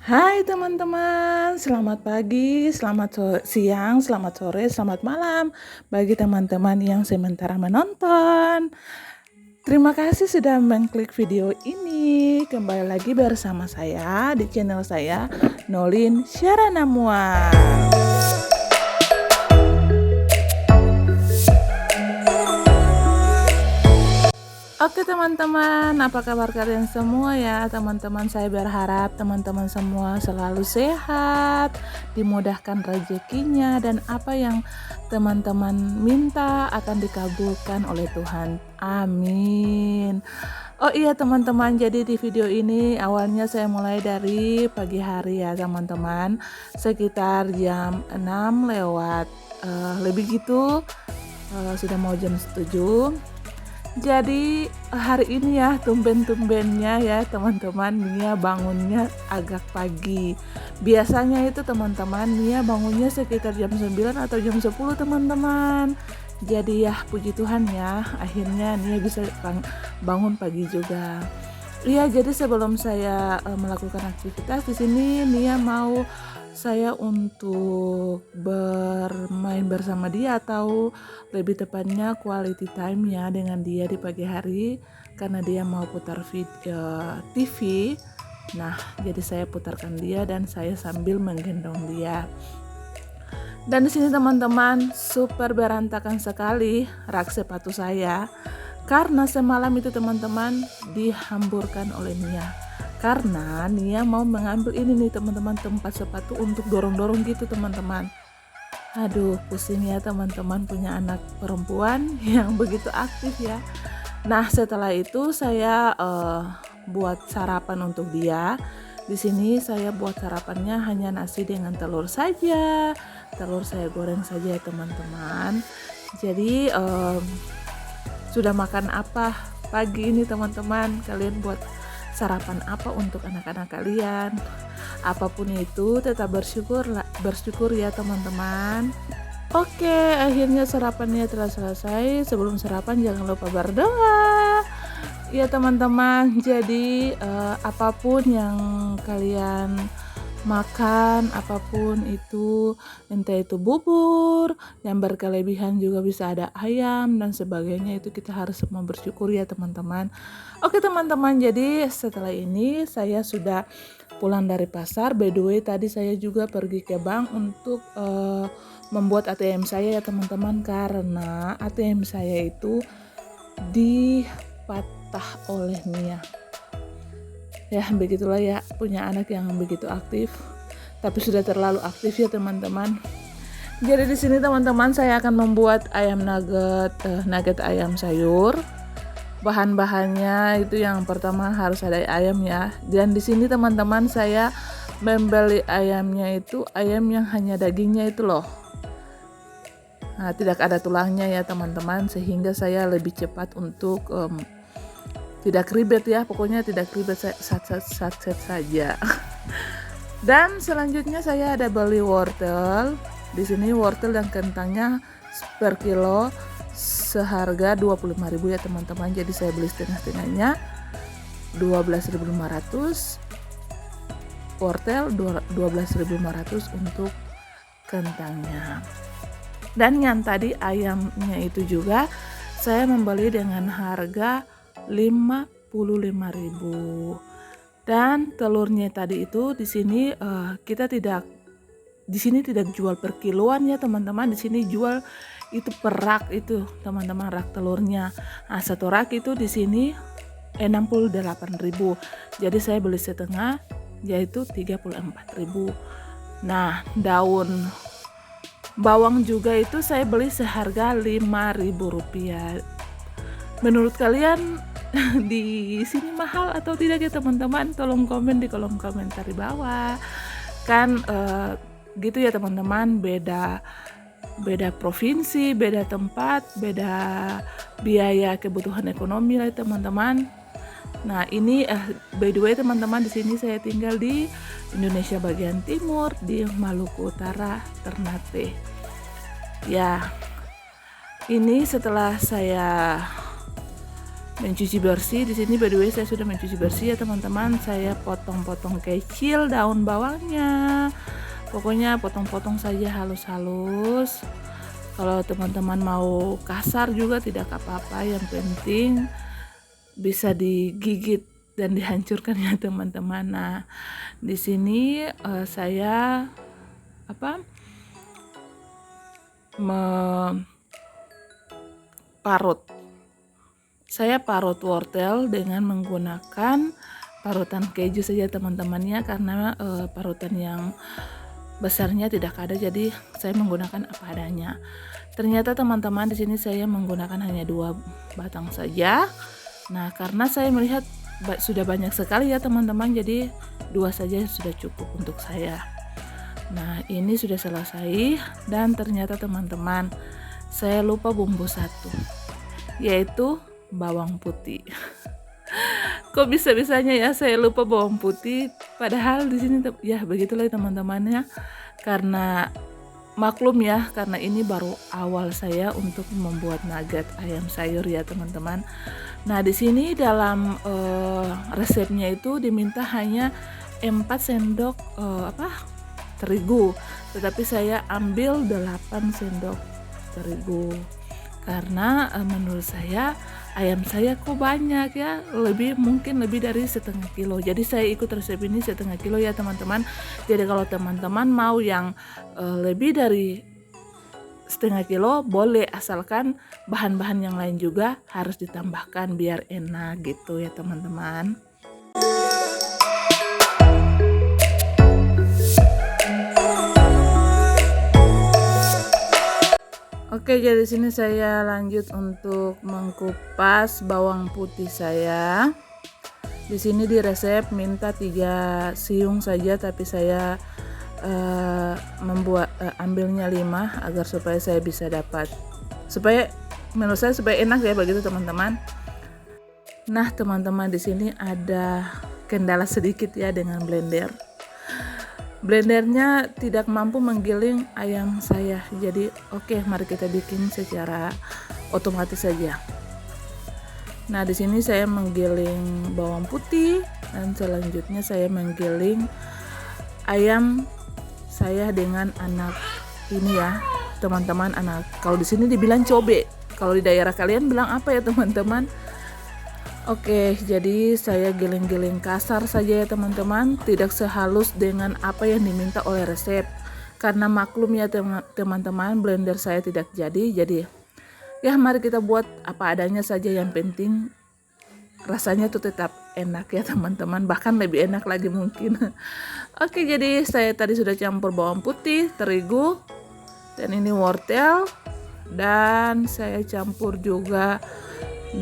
Hai teman-teman, selamat pagi, selamat siang, selamat sore, selamat malam bagi teman-teman yang sementara menonton. Terima kasih sudah mengklik video ini. Kembali lagi bersama saya di channel saya, Nolin Syaranamwa. Oke teman-teman, apa kabar kalian semua ya? Teman-teman, saya berharap teman-teman semua selalu sehat, dimudahkan rezekinya, dan apa yang teman-teman minta akan dikabulkan oleh Tuhan. Amin. Oh iya teman-teman, jadi di video ini awalnya saya mulai dari pagi hari ya teman-teman, sekitar jam 6 lewat lebih gitu, sudah mau jam 7. Jadi hari ini ya tumben-tumbennya ya teman-teman, Mia bangunnya agak pagi. Biasanya itu teman-teman Mia bangunnya sekitar jam 9 atau jam 10 teman-teman. Jadi ya puji Tuhan ya, akhirnya Mia bisa bangun pagi juga. Iya, jadi sebelum saya melakukan aktivitas di sini, Nia mau saya untuk bermain bersama dia, atau lebih tepatnya quality time ya dengan dia di pagi hari, karena dia mau putar video TV. Nah, jadi saya putarkan dia dan saya sambil menggendong dia. Dan di sini teman-teman, super berantakan sekali rak sepatu saya. Karena semalam itu teman-teman dihamburkan oleh Nia. Karena Nia mau mengambil ini nih teman-teman, tempat sepatu untuk dorong-dorong gitu teman-teman. Aduh, pusing ya teman-teman punya anak perempuan yang begitu aktif ya. Nah, setelah itu saya buat sarapan untuk dia. Di sini saya buat sarapannya hanya nasi dengan telur saja. Telur saya goreng saja ya teman-teman. Jadi sudah makan apa pagi ini teman-teman? Kalian buat sarapan apa untuk anak-anak kalian? Apapun itu tetap bersyukur ya teman-teman. Oke, akhirnya sarapannya telah selesai. Sebelum sarapan jangan lupa berdoa. Ya teman-teman, jadi apapun yang kalian makan, apapun itu, entah itu bubur yang berkelebihan, juga bisa ada ayam dan sebagainya, itu kita harus semua bersyukur ya teman-teman. Oke teman-teman, jadi setelah ini saya sudah pulang dari pasar. By the way, tadi saya juga pergi ke bank untuk membuat ATM saya ya teman-teman, karena ATM saya itu dipatah oleh Mia. Ya begitulah ya, punya anak yang begitu aktif, tapi sudah terlalu aktif ya teman-teman. Jadi di sini teman-teman saya akan membuat ayam nugget ayam sayur. Bahan-bahannya itu yang pertama harus ada ayam ya. Dan di sini teman-teman saya membeli ayamnya itu ayam yang hanya dagingnya itu loh. Nah, tidak ada tulangnya ya teman-teman, sehingga saya lebih cepat untuk tidak ribet ya, pokoknya tidak ribet, sat saja. Dan selanjutnya saya ada beli wortel. Di sini wortel dan kentangnya per kilo seharga 25.000 ya teman-teman. Jadi saya beli setengah-setengahnya 12.500 wortel, 12.500 untuk kentangnya. Dan yang tadi ayamnya itu juga saya membeli dengan harga 55.000. Dan telurnya tadi itu di sini kita tidak jual per kiloan ya teman-teman. Di sini jual itu per rak itu teman-teman, rak telurnya. Nah, satu rak itu di sini 68.000. Jadi saya beli setengah yaitu 34.000. Nah, daun bawang juga itu saya beli seharga 5.000 rupiah. Menurut kalian di sini mahal atau tidak ya teman-teman? Tolong komen di kolom komentar di bawah. Kan gitu ya teman-teman, beda provinsi, beda tempat, beda biaya kebutuhan ekonomi lah teman-teman. Nah, ini by the way teman-teman, di sini saya tinggal di Indonesia bagian timur, di Maluku Utara, Ternate. Ya, ini setelah saya mencuci bersih. Di sini by the way saya sudah mencuci bersih ya teman-teman. Saya potong-potong kecil daun bawangnya. Pokoknya potong-potong saja halus-halus. Kalau teman-teman mau kasar juga tidak apa-apa, yang penting bisa digigit dan dihancurkan ya teman-teman. Nah, di sini saya parut. Saya parut wortel dengan menggunakan parutan keju saja teman-temannya, karena parutan yang besarnya tidak ada, jadi saya menggunakan apa adanya. Ternyata teman-teman di sini saya menggunakan hanya 2 batang saja. Nah, karena saya melihat sudah banyak sekali ya teman-teman, jadi 2 saja sudah cukup untuk saya. Nah, ini sudah selesai, dan ternyata teman-teman saya lupa bumbu satu, yaitu bawang putih. Kok bisa-bisanya ya saya lupa bawang putih, padahal di sini ya begitulah teman-temannya. Karena maklum ya, karena ini baru awal saya untuk membuat nugget ayam sayur ya teman-teman. Nah, di sini dalam resepnya itu diminta hanya 4 sendok terigu, tetapi saya ambil 8 sendok terigu karena menurut saya ayam saya kok banyak ya, mungkin lebih dari setengah kilo. Jadi saya ikut resep ini setengah kilo ya teman-teman. Jadi kalau teman-teman mau yang lebih dari setengah kilo boleh, asalkan bahan-bahan yang lain juga harus ditambahkan biar enak gitu ya teman-teman. Oke, jadi sini saya lanjut untuk mengkupas bawang putih saya. Di sini di resep minta 3 siung saja, tapi saya ambilnya 5 agar supaya saya bisa dapat, menurut saya supaya enak ya begitu teman-teman. Nah teman-teman, di sini ada kendala sedikit ya dengan blender. Blendernya tidak mampu menggiling ayam saya. Jadi oke, mari kita bikin secara otomatis saja. Nah, di sini saya menggiling bawang putih, dan selanjutnya saya menggiling ayam saya dengan anak ini ya, teman-teman, anak. Kalau di sini dibilang cobe. Kalau di daerah kalian bilang apa ya, teman-teman? Oke, jadi saya giling-giling kasar saja ya teman-teman, tidak sehalus dengan apa yang diminta oleh resep. Karena maklum ya teman-teman, blender saya tidak jadi ya mari kita buat apa adanya saja, yang penting rasanya tuh tetap enak ya teman-teman, bahkan lebih enak lagi mungkin. Oke, jadi saya tadi sudah campur bawang putih, terigu, dan ini wortel, dan saya campur juga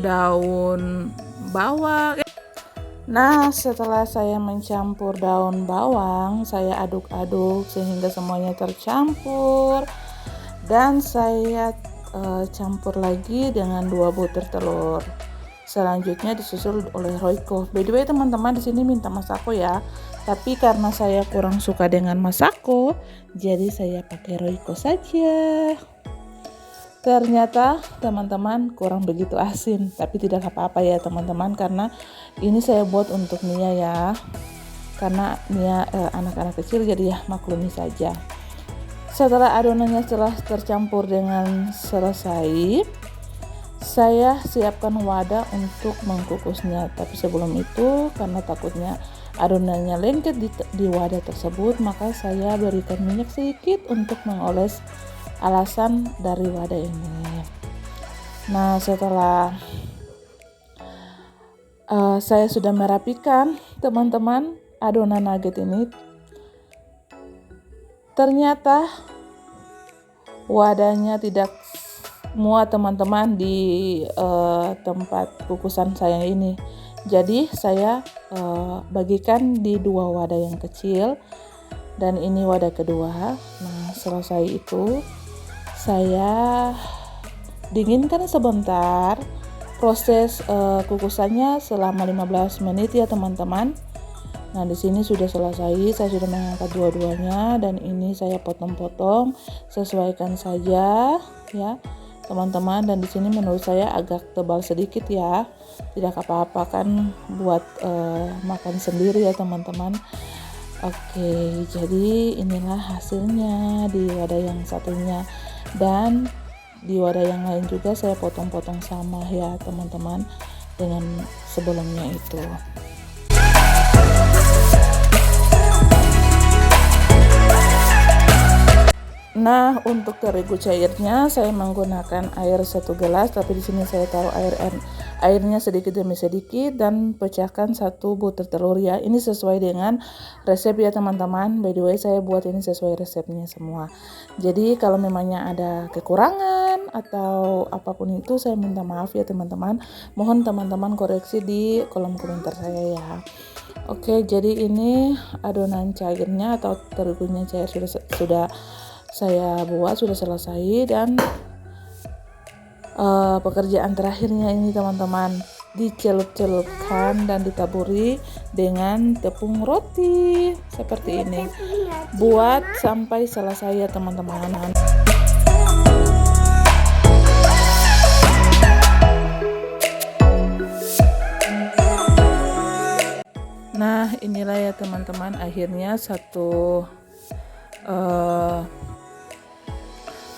daun bawang. Nah, setelah saya mencampur daun bawang, saya aduk-aduk sehingga semuanya tercampur, dan saya campur lagi dengan 2 butir telur. Selanjutnya disusul oleh Royco. By the way teman-teman, di sini minta Masako ya, tapi karena saya kurang suka dengan Masako, jadi saya pakai Royco saja. Ternyata teman-teman kurang begitu asin, tapi tidak apa-apa ya teman-teman, karena ini saya buat untuk Nia ya, karena Nia anak-anak kecil, jadi ya maklumi saja. Setelah adonannya telah tercampur dengan selesai, saya siapkan wadah untuk mengkukusnya. Tapi sebelum itu, karena takutnya adonannya lengket di wadah tersebut, maka saya berikan minyak sedikit untuk mengoles alasan dari wadah ini. Nah, setelah saya sudah merapikan teman-teman adonan nugget ini, ternyata wadahnya tidak muat teman-teman di tempat kukusan saya ini. Jadi saya bagikan di 2 wadah yang kecil, dan ini wadah kedua. Nah, selesai itu saya dinginkan sebentar. Proses kukusannya selama 15 menit ya teman-teman. Nah, di sini sudah selesai. Saya sudah mengangkat dua-duanya, dan ini saya potong-potong, sesuaikan saja ya. teman-teman, dan di sini menurut saya agak tebal sedikit ya. Tidak apa-apa kan buat makan sendiri ya teman-teman. Oke, jadi inilah hasilnya di wadah yang satunya, dan di wadah yang lain juga saya potong-potong sama ya teman-teman dengan sebelumnya itu. Nah, untuk terigu cairnya saya menggunakan air 1 gelas, tapi di sini saya taruh airnya sedikit demi sedikit dan pecahkan 1 butir telur ya. Ini sesuai dengan resep ya teman-teman. By the way, saya buat ini sesuai resepnya semua. Jadi kalau memangnya ada kekurangan atau apapun itu, saya minta maaf ya teman-teman. Mohon teman-teman koreksi di kolom komentar saya ya. Oke, jadi ini adonan cairnya atau terigunya cair sudah saya buat, sudah selesai, dan pekerjaan terakhirnya ini teman-teman, dicelup-celupkan dan ditaburi dengan tepung roti seperti ini. Buat sampai selesai ya teman-teman. Nah, inilah ya teman-teman, akhirnya satu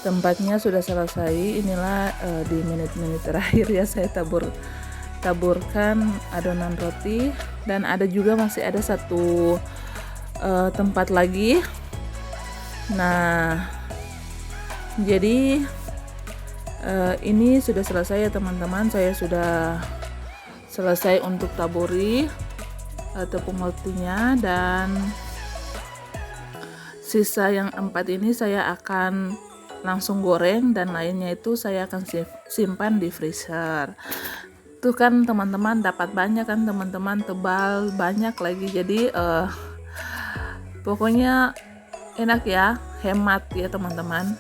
tempatnya sudah selesai. Inilah di menit-menit terakhir ya, saya taburkan adonan roti, dan ada juga masih ada satu tempat lagi. Nah, jadi ini sudah selesai ya teman-teman. Saya sudah selesai untuk taburi tepung rotinya, dan sisa yang 4 ini saya akan langsung goreng, dan lainnya itu saya akan simpan di freezer. Tuh kan teman-teman, dapat banyak kan teman-teman, tebal banyak lagi. Jadi pokoknya enak ya, hemat ya teman-teman.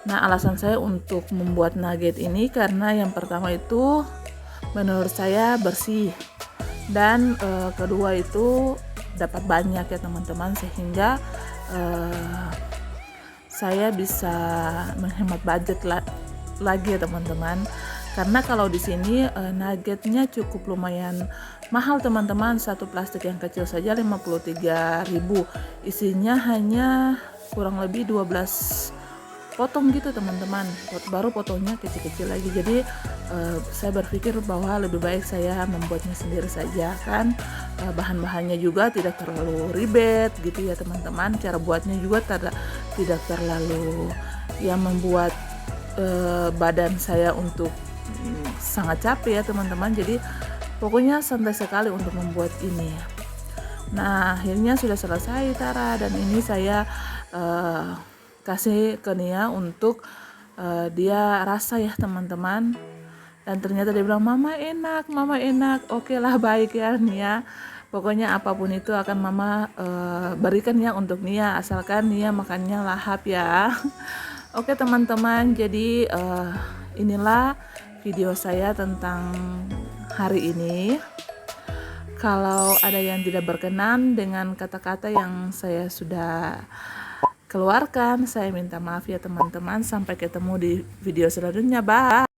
Nah, alasan saya untuk membuat nugget ini karena yang pertama itu menurut saya bersih, dan kedua itu dapat banyak ya teman-teman, sehingga saya bisa menghemat budget lagi ya teman-teman. Karena kalau di sini nuggetnya cukup lumayan mahal teman-teman. Satu plastik yang kecil saja 53.000. Isinya hanya kurang lebih 12 potong gitu teman-teman. Baru potongnya kecil-kecil lagi. Jadi saya berpikir bahwa lebih baik saya membuatnya sendiri saja kan. Bahan-bahannya juga tidak terlalu ribet gitu ya teman-teman. Cara buatnya juga tidak terlalu yang membuat badan saya untuk sangat capek ya teman-teman. Jadi pokoknya santai sekali untuk membuat ini. Nah, akhirnya sudah selesai Tara, dan ini saya kasih ke Nia untuk dia rasa ya teman-teman, dan ternyata dia bilang mama enak. Oke lah, baik ya Nia, pokoknya apapun itu akan mama berikan ya untuk Nia, asalkan Nia makannya lahap ya. Oke teman-teman, jadi inilah video saya tentang hari ini. Kalau ada yang tidak berkenan dengan kata-kata yang saya sudah keluarkan, saya minta maaf ya teman-teman. Sampai ketemu di video selanjutnya. Bye.